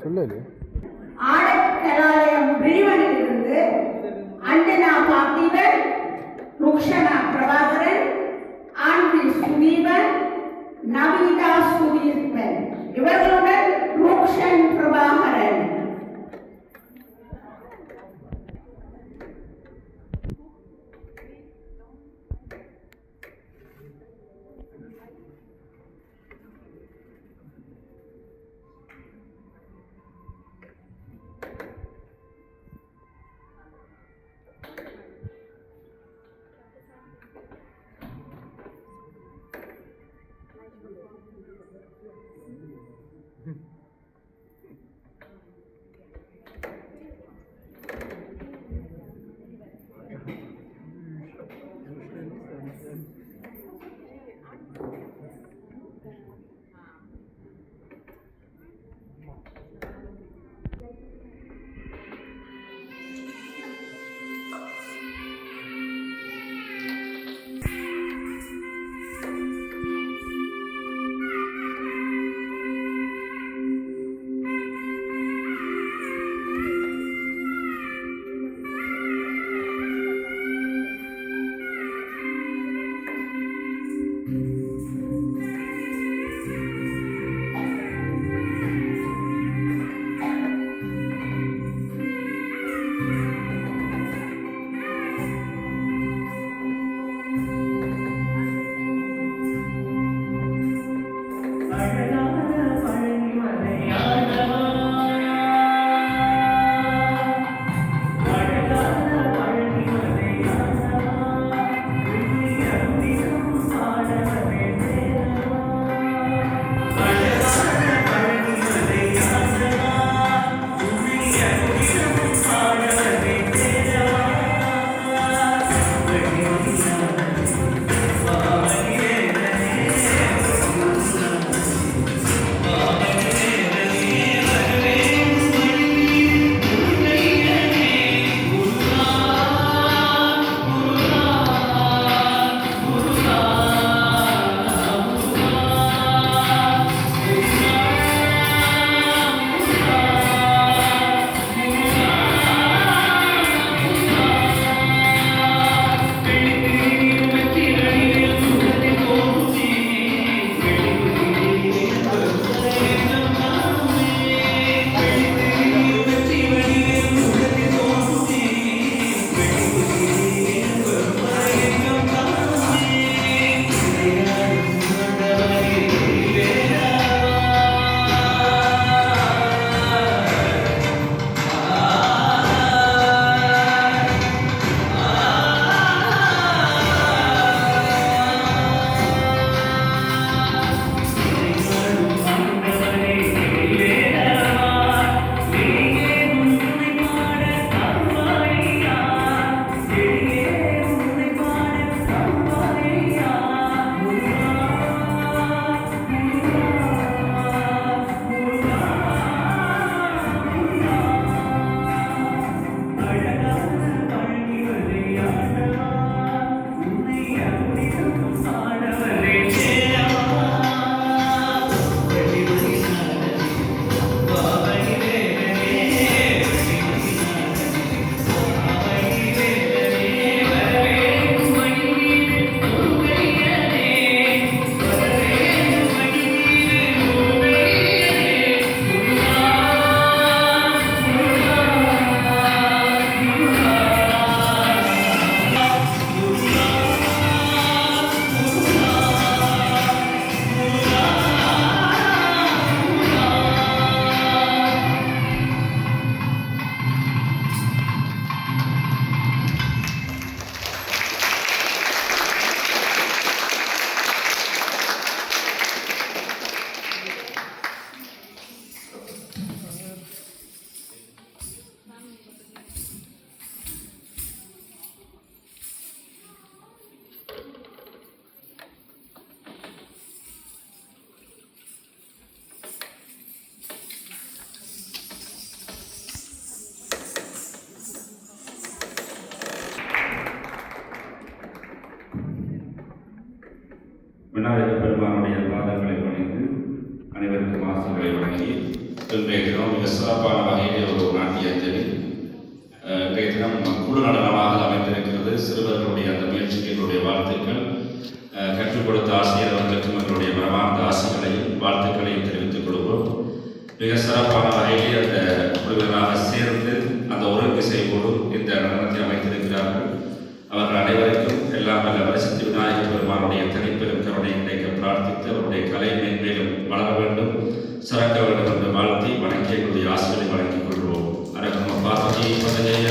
சொல்லு. ஆடக்கலாலயம் பிரிவனிலிருந்து அஞ்சனா பார்த்திபன், ருக்ஷனா பிரபாகரன், ஆண்டி சுதீபன், நவீதா சுதீபன், இவர்களுடன் ருக்ஷன் பிரபாகரன். விநாயகர் பெருமானுடைய பாதங்களை பணிந்து அனைவருக்கும் ஆசீர்வாதங்களை வழங்கி இன்றைய தினம் மிக சிறப்பான வகையிலே ஒரு நாட்டிய அஞ்சலி இன்றைய தினம் குழு நடனமாக அமைந்திருக்கிறது. சிறுவர்களுடைய அந்த முயற்சிக்கு எங்களுடைய வாழ்த்துக்கள். கற்றுக் கொடுத்த ஆசிரியர் அவர்களுக்கும் எங்களுடைய மனமார்ந்த ஆசைகளையும் வாழ்த்துக்களையும் தெரிவித்துக் கொள்வோம். மிக சிறப்பான வகையிலே அந்த குழுவினராக சேர்ந்து அந்த ஒருங்கிசைவோடு இந்த நடனத்தை அமைத்திருக்கிறார்கள். அவர்கள் அனைவருக்கும் எல்லாம் வல்ல வரசித்தி விநாயகர் பெருமானுடைய தனிப்பெரும் கருணை கிடைக்க பிரார்த்தித்து அவருடைய கலை மேன்மேலும் வளர வேண்டும், சிறக்க வேண்டும் என்று வாழ்த்தி வணங்கி எங்களுடைய ஆசிரியரை வழங்கிக் கொள்வோம். அரகம பார்வதி பதஜெய